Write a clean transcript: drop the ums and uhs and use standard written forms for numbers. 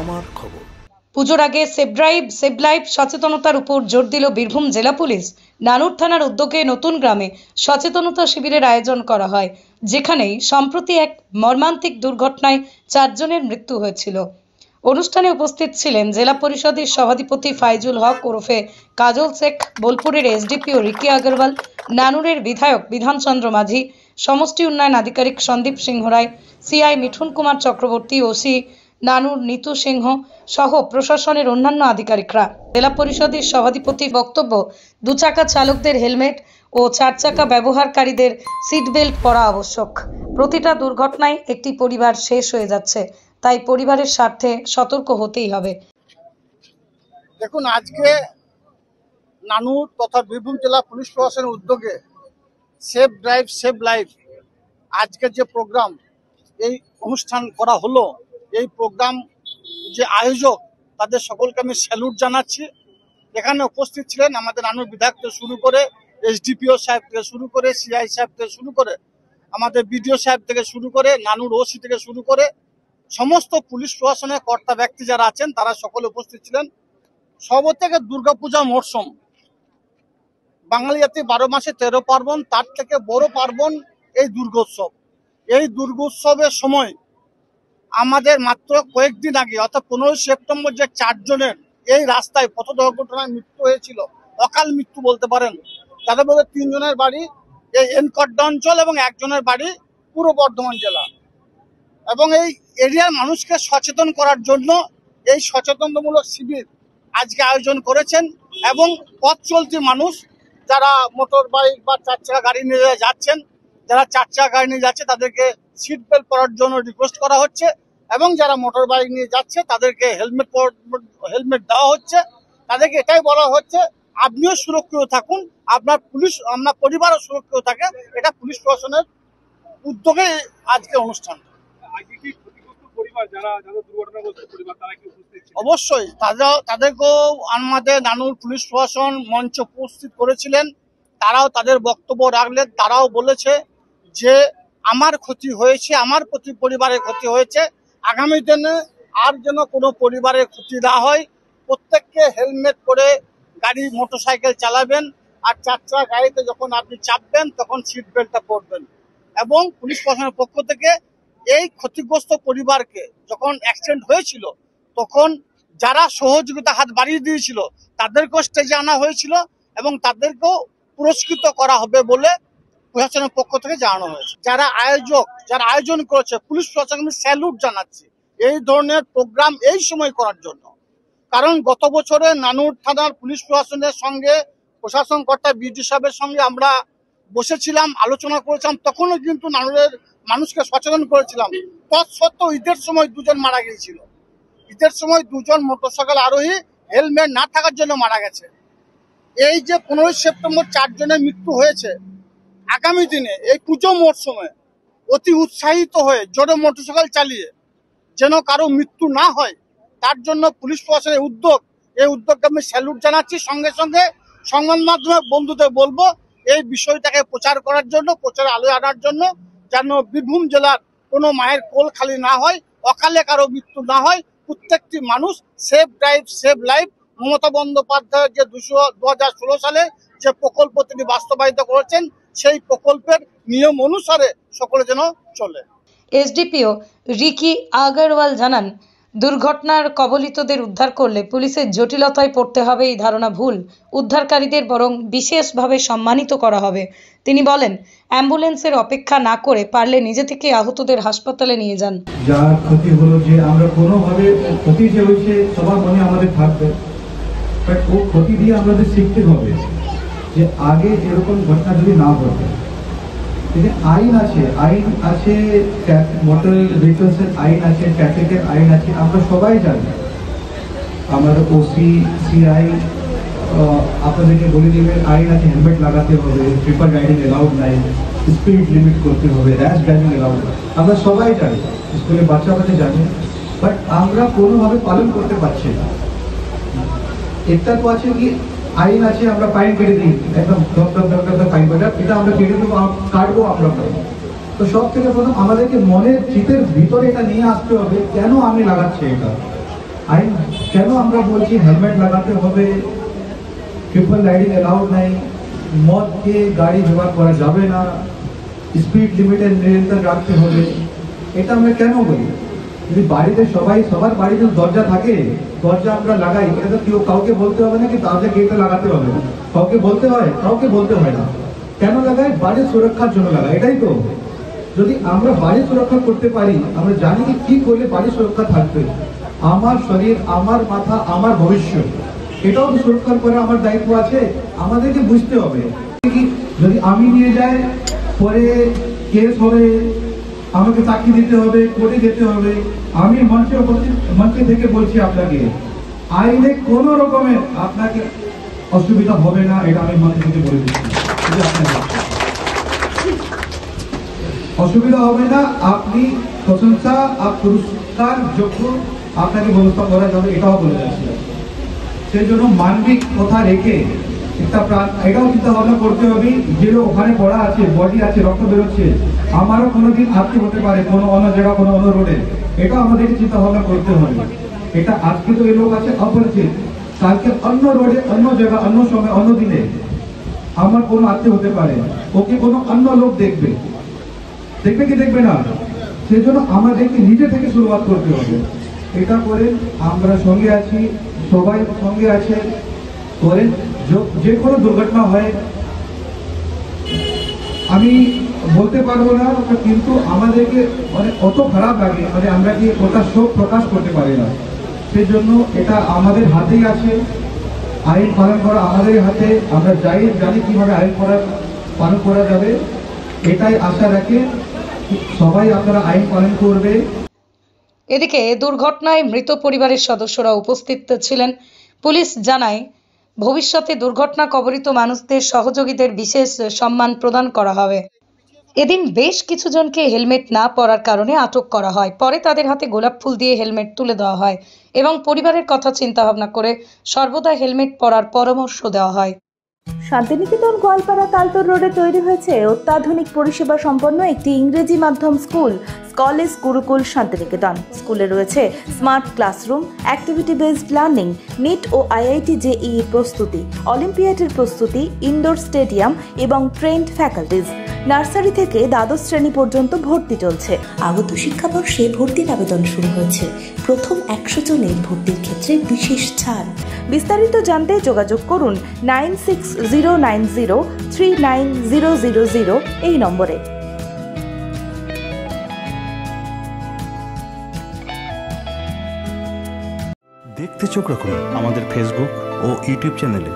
আমার খবর। পুজোর আগে সেভ ড্রাইভ সেভ লাইফ সচেতনতার উপর জোর দিল বীরভূম জেলা পুলিশ। নানুর থানার উদ্যোগে নতুন গ্রামে সচেতনতা শিবিরের আয়োজন করা হয়, যেখানেই সম্প্রতি এক মর্মান্তিক দুর্ঘটনায় 4 জনের মৃত্যু হয়েছিল। অনুষ্ঠানে উপস্থিত ছিলেন জেলা পরিষদের সভাধিপতি ফাইজুল হক ওরফে কাজল শেখ, বোলপুরের এসডিপিও রিকি আগরওয়াল, নানুরের বিধায়ক বিধানচন্দ্র মাঝি, সমষ্টি উন্নয়ন আধিকারিক সন্দীপ সিংহ রায়, সিআই মিঠুন কুমার চক্রবর্তী, ওসি নানুর নিতু সিংহ সহ প্রশাসনের অন্যান্য আধিকারিকরা। জেলা পরিষদের সভাধিপতির বক্তব্য, 2 চাকা চালকদের হেলমেট ও 4 চাকা ব্যবহারকারীদের সিট বেল্ট পরা আবশ্যক। প্রতিটা দুর্ঘটনায় একটি পরিবার শেষ হয়ে যাচ্ছে, তাই পরিবারের স্বার্থে সতর্ক হতেই হবে। দেখুন, আজকে নানুর তথা বীরভূম জেলা পুলিশ প্রশাসনের উদ্যোগে সেভ ড্রাইভ সেভ লাইফ আজকের যে প্রোগ্রাম, এই অনুষ্ঠান করা হলো, এই প্রোগ্রাম যে আয়োজক তাদের সকলকে আমি স্যালুট জানাচ্ছি। এখানে উপস্থিত ছিলেন আমাদের নানুর বিধায়ক থেকে শুরু করে, এসডিপিও সাহেব থেকে শুরু করে, সিআই সাহেব থেকে শুরু করে, আমাদের বিডিও সাহেব থেকে শুরু করে, নানুর ওসি থেকে শুরু করে সমস্ত পুলিশ প্রশাসনের কর্তা ব্যক্তি যারা আছেন তারা সকলে উপস্থিত ছিলেন। সব থেকে দুর্গাপূজা মরশুম, বাঙালি জাতি 12 মাসে 13 পার্বণ, তার থেকে বড় পার্বণ এই দুর্গোৎসব। এই দুর্গোৎসবের সময় আমাদের মাত্র কয়েকদিন আগে অর্থাৎ 15 সেপ্টেম্বর যে 4 জনের এই রাস্তায় পথ দুর্ঘটনায় মৃত্যু হয়েছিল, অকাল মৃত্যু বলতে পারেন, তাদের মধ্যে 3 জনের বাড়ি এই এনকড্ডা অঞ্চল এবং 1 জনের বাড়ি পূর্ব বর্ধমান জেলা। এবং এই এরিয়ার মানুষকে সচেতন করার জন্য এই সচেতনতামূলক শিবির আজকে আয়োজন করেছেন। এবং পথ চলতি মানুষ যারা মোটর বাইক বা 4 চাকা গাড়ি নিয়ে যাচ্ছেন, যারা 4 চাকা গাড়ি নিয়ে যাচ্ছে তাদেরকে সিট বেল্ট পরার জন্য রিকোয়েস্ট করা হচ্ছে, এবং যারা মোটর বাইক নিয়ে যাচ্ছে তাদেরকে হেলমেট দেওয়া হচ্ছে। তাদেরকে এটাই বলা হচ্ছে, আপনিও সুরক্ষিত থাকুন, আপনার পরিবারও সুরক্ষিত থাকে। এটা পুলিশ প্রশাসনের উদ্যোগে আজকে অনুষ্ঠান। অবশ্যই তাদেরকেও আমাদের নানুর পুলিশ প্রশাসন মঞ্চে উপস্থিত করেছিলেন, তারাও তাদের বক্তব্য রাখলেন। তারাও বলেছে যে আমার ক্ষতি হয়েছে, আমার পরিবারের ক্ষতি হয়েছে, আগামী দিনে আর যেন কোনো পরিবারের ক্ষতি না হয়। প্রত্যেককে হেলমেট পরে গাড়ি মোটরসাইকেল চালাবেন, আর 4 চাকা গাড়িতে যখন আপনি চাপবেন তখন সিট বেল্টটা পরবেন। এবং পুলিশ প্রশাসনের পক্ষ থেকে এই ক্ষতিগ্রস্ত পরিবারকে যখন অ্যাক্সিডেন্ট হয়েছিল তখন যারা সহযোগিতা হাত বাড়িয়ে দিয়েছিল তাদেরকেও স্টেজে আনা হয়েছিল এবং তাদেরকেও পুরস্কৃত করা হবে বলে প্রশাসনের পক্ষ থেকে জানানো হয়েছে। যারা আয়োজন করেছে পুলিশ প্রশাসনকে স্যালুট জানাচ্ছি এই ধরনের প্রোগ্রাম এই সময় করার জন্য। কারণ গত বছরে নানুর থানার পুলিশ প্রশাসনের সঙ্গে প্রশাসন কর্তা বিডি সাহেবের সঙ্গে আমরা বসেছিলাম, আলোচনা করেছিলাম, তখনও কিন্তু নানুরের মানুষকে সচেতন করেছিলাম। তৎসত্ত্বেও ঈদের সময় 2 জন মারা গিয়েছিল। ঈদের সময় 2 জন মোটরসাইকেল আরোহী হেলমেট না থাকার জন্য মারা গেছে। এই যে 15 সেপ্টেম্বর 4 জনের মৃত্যু হয়েছে, আগামী দিনে এই পুজো মরশুমে অতি উৎসাহিত হয়ে জোরে মোটরসাইকেল চালিয়ে যেন কারো মৃত্যু না হয়, তার জন্য পুলিশ প্রশাসনের এই উদ্যোগকে আমি স্যালুট জানাচ্ছি। সঙ্গে সঙ্গে সংবাদ মাধ্যমের বন্ধুদের বলবো এই বিষয়টাকে প্রচার করার জন্য, প্রচার আলোয় আনার জন্য, যেন বীরভূম জেলার কোনো মায়ের কোল খালি না হয়, অকালে কারো মৃত্যু না হয়। প্রত্যেকটি মানুষ save drive save life Mamata বন্দ্যোপাধ্যায়ের যে 2016 সালে যে প্রকল্প তিনি বাস্তবায়িত করেছেন, সেই প্রকল্পের নিয়ম অনুসারে সকলে যেন চলে। এসডিপিও রিকি আগরওয়াল জানান, দুর্ঘটনার কবলিতদের উদ্ধার করলে পুলিশের জটিলতায় পড়তে হবে এই ধারণা ভুল। উদ্ধারকারীদের বরং বিশেষভাবে সম্মানিত করা হবে। তিনি বলেন, অ্যাম্বুলেন্সের অপেক্ষা না করে পারলে নিজে থেকে আহতদের হাসপাতালে নিয়ে যান। যার ক্ষতি হলো, যে আমরা কোনোভাবে ক্ষতি যে হয়েছে সবার মনে আমাদের থাকবে, বাট ও ক্ষতি দিয়ে আমাদের শিখতে হবে যে আগে এরকম ঘটনা যদি না ঘটে। আইন আছে, মোটর ভেহিকলসের আইন আছে, ট্রাফিকের আইন আছে, আমরা সবাই জানি। আমাদের ওসি সিআই আপনাদেরকে বলে দেবেন আইন আছে, হেলমেট লাগাতে হবে, ট্রিপল রাইডিং এলাউড নাই, স্পিড লিমিট করতে হবে, র্যাশ ড্রাইভিং এলাউড, আমরা সবাই জানি, স্কুলে বাচ্চা জানি, বাট আমরা কোনোভাবে পালন করতে পারছি না। একটা তো আছে কি আইন আছে, আমরা ফাইন কেটে দিই, একদম ফাইন কাটা, এটা আমরা কেটে দেবো, কাটবো আমরা ফাইন। তো সব থেকে প্রথম আমাদেরকে মনের চিতের ভিতরে এটা নিয়ে আসতে হবে, কেন আমি লাগাচ্ছি এটা। আইন কেন আমরা বলছি হেলমেট লাগাতে হবে, ট্রিপল রাইডিং অ্যালাউড নাই, মদ খেয়ে গাড়ি ব্যবহার করা যাবে না, স্পিড লিমিটের নিয়ন্ত্রণ রাখতে হবে, এটা আমরা কেন বলি? যদি বাড়িতে সবার বাড়িতে দরজা থাকে, দরজা আমরা লাগাই, এটা তো কেউ কাউকে বলতে হবে না কি দরজা গেটে লাগাতে হবে, কাউকে বলতে হয়? কাউকে বলতে হয় না। কেন লাগাই? বাড়ির সুরক্ষার জন্য লাগাই, এটাই তো। যদি আমরা বাড়ির সুরক্ষা করতে পারি, আমরা জানি কি করলে বাড়ির সুরক্ষা থাকবে, আমার শরীর, আমার মাথা, আমার ভবিষ্যৎ, এটাও তো সুরক্ষা করা আমার দায়িত্ব আছে। আমাদেরকে বুঝতে হবে যদি আমি নিয়ে যাই পরে কেস হবে, আমাকে চাকরি দিতে হবে, কোর্টে যেতে হবে। আমি মঞ্চে থেকে বলছি আপনাকে, আইনে কোনো রকমের আপনাকে অসুবিধা হবে না, এটা আমি মঞ্চ থেকে বলে দিচ্ছি। অসুবিধা হবে না, আপনি প্রশংসা আর পুরস্কার যোগ্য আপনাকে ব্যবস্থা করা যাবে, এটাও বলে যাচ্ছে। সেই জন্য মানবিক কথা রেখে এটাও চিন্তা ভাবনা করতে হবে যে ওখানে পড়া আছে, বডি আছে, রক্ত বেরোচ্ছে, আমারও কোনোদিন আত্মীয় হতে পারে কোনো অন্য জায়গা, কোনো অন্য রোডে, এটাও আমাদেরকে চিন্তা ভাবনা করতে হবে। এটা আজকে তো এই লোক আছে অপরিচিত, কালকে অন্য রোডে, অন্য জায়গা, অন্য সময়, অন্য দিনে আমার কোনো আত্মীয় হতে পারে, ওকে কোনো অন্য লোক দেখবে কি দেখবে না? সেই জন্য আমাদেরকে নিজে থেকে শুরুয়াত করতে হবে। এটা করে আমরা সঙ্গে আছি, সবাই সঙ্গে আছে, করে যে কোনো দুর্ঘটনা হয় আমি বলতে পারবো না, কিন্তু আমাদেরকে অত খারাপ লাগে, আমরা কি ওটা শোক প্রকাশ করতে পারি না। সেই জন্য এটা আমাদের হাতেই আছে, আইন পালন করা আমাদের হাতে। আমরা জানি কিভাবে আইন পালন করা যাবে, এটাই আশা রাখে সবাই আপনারা আইন পালন করবে। এদিকে দুর্ঘটনায় মৃত পরিবারের সদস্যরা উপস্থিত ছিলেন। পুলিশ জানায়, ভবিষ্যতে দুর্ঘটনা কবলিত মানুষদের সহযোগীদের বিশেষ সম্মান প্রদান করা হবে। এদিন বেশ কিছু জনকে হেলমেট না পরার কারণে আটক করা হয়। পরে তাদের হাতে গোলাপ ফুল দিয়ে হেলমেট তুলে দেওয়া হয় এবং পরিবারের কথা চিন্তা ভাবনা করে সর্বদা হেলমেট পরার পরামর্শ দেওয়া হয়। শান্তিনিকেতন গোয়ালপাড়া তালতর রোডে তৈরি হয়েছে অত্যাধুনিক পরিষেবা সম্পন্ন একটি ইংরেজি মাধ্যম স্কুল, কলেজ গুরুকুল শান্তিনিকেতন। স্কুলে রয়েছে smart classroom, activity based learning, NEET ও আইআইটি জেইই প্রস্তুতি, অলিম্পিয়াডের প্রস্তুতি, ইনডোর স্টেডিয়াম এবং ট্রেন্ড ফ্যাকাল্টিজ। নার্সারি থেকে দ্বাদশ শ্রেণী পর্যন্ত ভর্তি চলছে। আগত শিক্ষাবর্ষে ভর্তির আবেদন শুরু হয়েছে। প্রথম 100 জনের ভর্তির ক্ষেত্রে বিশেষ ছাড়। বিস্তারিত জানতে যোগাযোগ করুন 9609039000 এই নম্বরে। দেখতে চোখ রাখুন আমাদের ফেসবুক ও ইউটিউব চ্যানেলে।